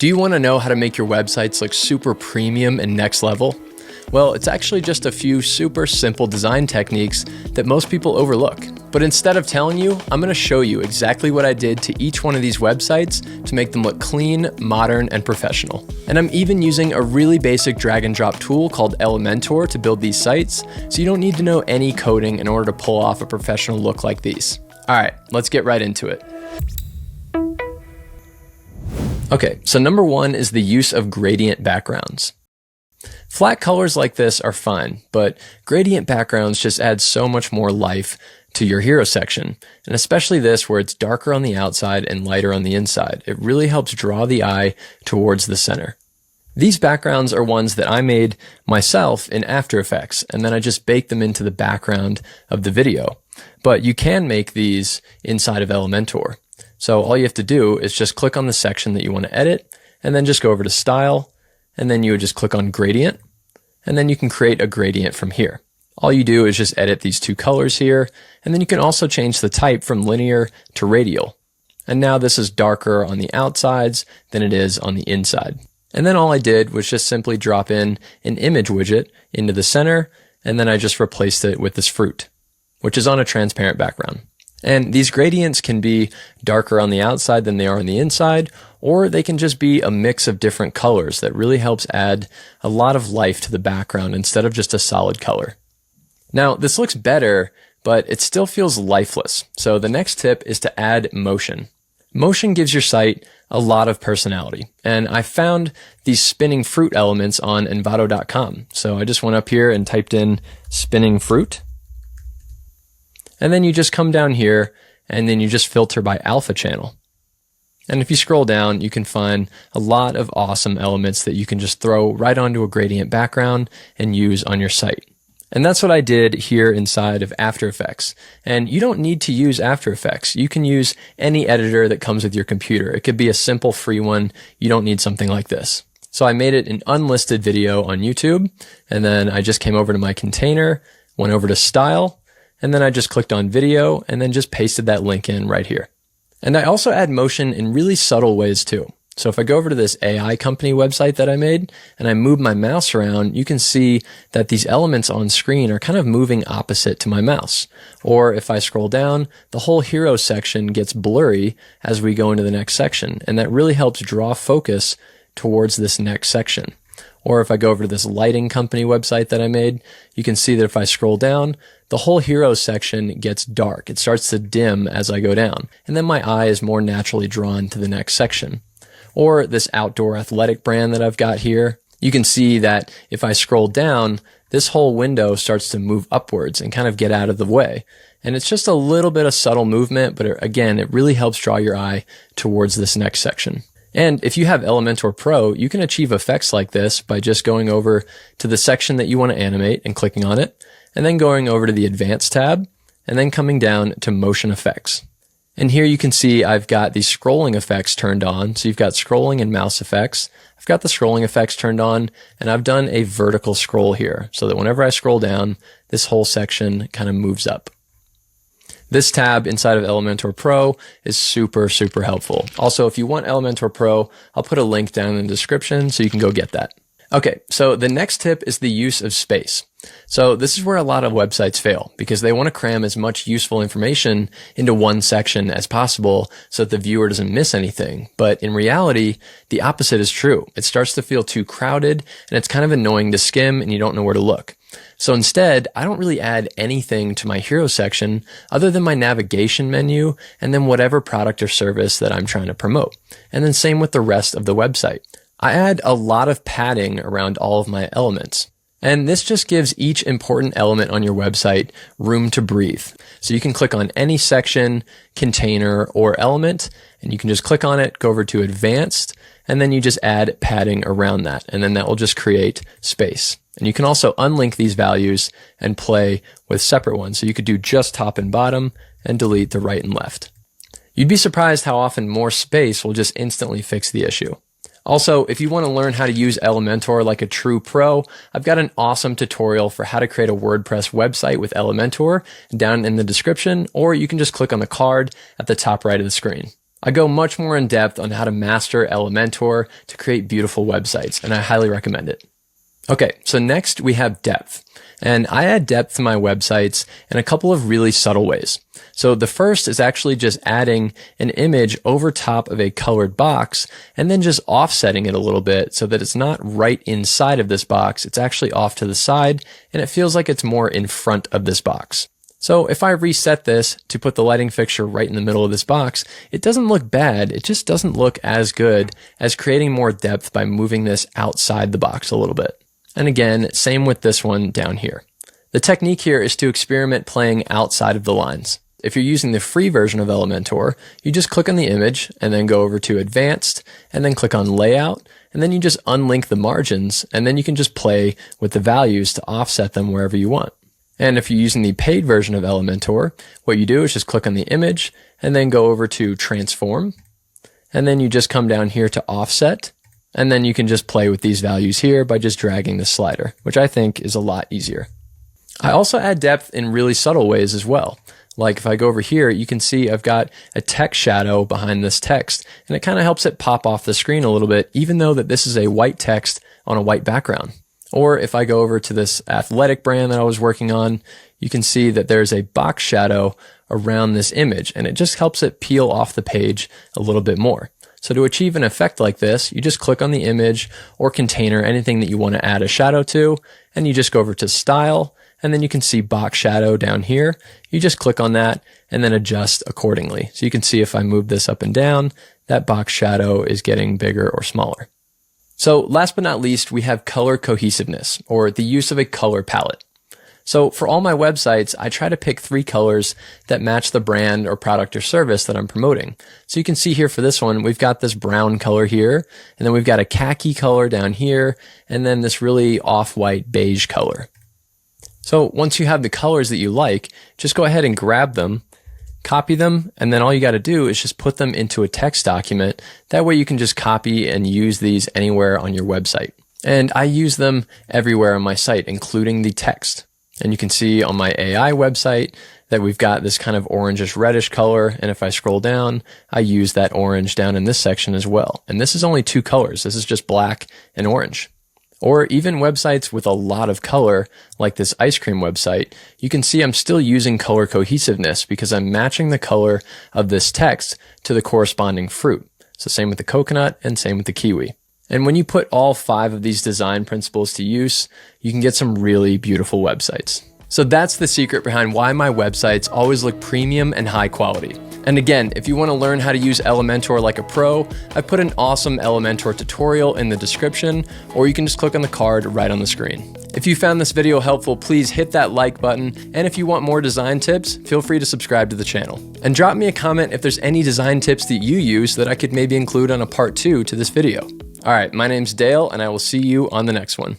Do you want to know how to make your websites look super premium and next level? Well, it's actually just a few super simple design techniques that most people overlook. But instead of telling you, I'm going to show you exactly what I did to each one of these websites to make them look clean, modern, and professional. And I'm even using a really basic drag and drop tool called Elementor to build these sites, so you don't need to know any coding in order to pull off a professional look like these. All right, let's get right into it. Okay, so number one is the use of gradient backgrounds. Flat colors like this are fine, but gradient backgrounds just add so much more life to your hero section, and especially this where it's darker on the outside and lighter on the inside. It really helps draw the eye towards the center. These backgrounds are ones that I made myself in After Effects, and then I just baked them into the background of the video. But you can make these inside of Elementor. So all you have to do is just click on the section that you want to edit, and then just go over to Style, and then you would just click on Gradient, and then you can create a gradient from here. All you do is just edit these two colors here, and then you can also change the type from linear to radial. And now this is darker on the outsides than it is on the inside. And then all I did was just simply drop in an image widget into the center, and then I just replaced it with this fruit, which is on a transparent background. And these gradients can be darker on the outside than they are on the inside, or they can just be a mix of different colors that really helps add a lot of life to the background instead of just a solid color. Now, this looks better, but it still feels lifeless. So the next tip is to add motion. Motion gives your site a lot of personality. And I found these spinning fruit elements on envato.com. So I just went up here and typed in spinning fruit. And then you just come down here and then you just filter by alpha channel. And if you scroll down, you can find a lot of awesome elements that you can just throw right onto a gradient background and use on your site. And that's what I did here inside of After Effects. And you don't need to use After Effects. You can use any editor that comes with your computer. It could be a simple free one. You don't need something like this. So I made it an unlisted video on YouTube, and then I just came over to my container, went over to Style, and then I just clicked on video and then just pasted that link in right here. And I also add motion in really subtle ways too. So if I go over to this AI company website that I made and I move my mouse around, you can see that these elements on screen are kind of moving opposite to my mouse. Or if I scroll down, the whole hero section gets blurry as we go into the next section. And that really helps draw focus towards this next section. Or if I go over to this lighting company website that I made, you can see that if I scroll down, the whole hero section gets dark. It starts to dim as I go down. And then my eye is more naturally drawn to the next section. Or this outdoor athletic brand that I've got here, you can see that if I scroll down, this whole window starts to move upwards and kind of get out of the way. And it's just a little bit of subtle movement, but again, it really helps draw your eye towards this next section. And if you have Elementor Pro, you can achieve effects like this by just going over to the section that you want to animate and clicking on it, and then going over to the Advanced tab, and then coming down to Motion Effects. And here you can see I've got these scrolling effects turned on. So you've got scrolling and mouse effects. I've got the scrolling effects turned on, and I've done a vertical scroll here so that whenever I scroll down, this whole section kind of moves up. This tab inside of Elementor Pro is super, super helpful. Also, if you want Elementor Pro, I'll put a link down in the description so you can go get that. Okay, so the next tip is the use of space. So this is where a lot of websites fail because they want to cram as much useful information into one section as possible so that the viewer doesn't miss anything. But in reality, the opposite is true. It starts to feel too crowded and it's kind of annoying to skim and you don't know where to look. So instead, I don't really add anything to my hero section other than my navigation menu and then whatever product or service that I'm trying to promote. And then same with the rest of the website. I add a lot of padding around all of my elements. And this just gives each important element on your website room to breathe. So you can click on any section, container, or element, and you can just click on it, go over to Advanced, and then you just add padding around that. And then that will just create space. And you can also unlink these values and play with separate ones. So you could do just top and bottom and delete the right and left. You'd be surprised how often more space will just instantly fix the issue. Also, if you want to learn how to use Elementor like a true pro, I've got an awesome tutorial for how to create a WordPress website with Elementor down in the description, or you can just click on the card at the top right of the screen. I go much more in depth on how to master Elementor to create beautiful websites, and I highly recommend it. Okay, so next we have depth. And I add depth to my websites in a couple of really subtle ways. So the first is actually just adding an image over top of a colored box and then just offsetting it a little bit so that it's not right inside of this box. It's actually off to the side and it feels like it's more in front of this box. So if I reset this to put the lighting fixture right in the middle of this box, it doesn't look bad. It just doesn't look as good as creating more depth by moving this outside the box a little bit. And again, same with this one down here. The technique here is to experiment playing outside of the lines. If you're using the free version of Elementor, you just click on the image and then go over to Advanced and then click on Layout and then you just unlink the margins and then you can just play with the values to offset them wherever you want. And if you're using the paid version of Elementor, what you do is just click on the image and then go over to Transform and then you just come down here to Offset. And then you can just play with these values here by just dragging the slider, which I think is a lot easier. I also add depth in really subtle ways as well. Like if I go over here, you can see I've got a text shadow behind this text, and it kind of helps it pop off the screen a little bit, even though that this is a white text on a white background. Or if I go over to this athletic brand that I was working on, you can see that there's a box shadow around this image, and it just helps it peel off the page a little bit more. So to achieve an effect like this, you just click on the image or container, anything that you want to add a shadow to, and you just go over to Style, and then you can see Box Shadow down here. You just click on that and then adjust accordingly. So you can see if I move this up and down, that box shadow is getting bigger or smaller. So last but not least, we have color cohesiveness, or the use of a color palette. So for all my websites, I try to pick 3 colors that match the brand or product or service that I'm promoting. So you can see here for this one, we've got this brown color here, and then we've got a khaki color down here, and then this really off-white beige color. So once you have the colors that you like, just go ahead and grab them, copy them, and then all you got to do is just put them into a text document. That way you can just copy and use these anywhere on your website. And I use them everywhere on my site, including the text. And you can see on my AI website that we've got this kind of orangish reddish color. And if I scroll down, I use that orange down in this section as well. And this is only 2 colors. This is just black and orange. Or even websites with a lot of color, like this ice cream website, you can see I'm still using color cohesiveness because I'm matching the color of this text to the corresponding fruit. So same with the coconut and same with the kiwi. And when you put all 5 of these design principles to use, you can get some really beautiful websites. So that's the secret behind why my websites always look premium and high quality. And again, if you want to learn how to use Elementor like a pro, I put an awesome Elementor tutorial in the description, or you can just click on the card right on the screen. If you found this video helpful, please hit that like button. And if you want more design tips, feel free to subscribe to the channel. And drop me a comment if there's any design tips that you use that I could maybe include on a part 2 to this video. All right, my name's Dale, and I will see you on the next one.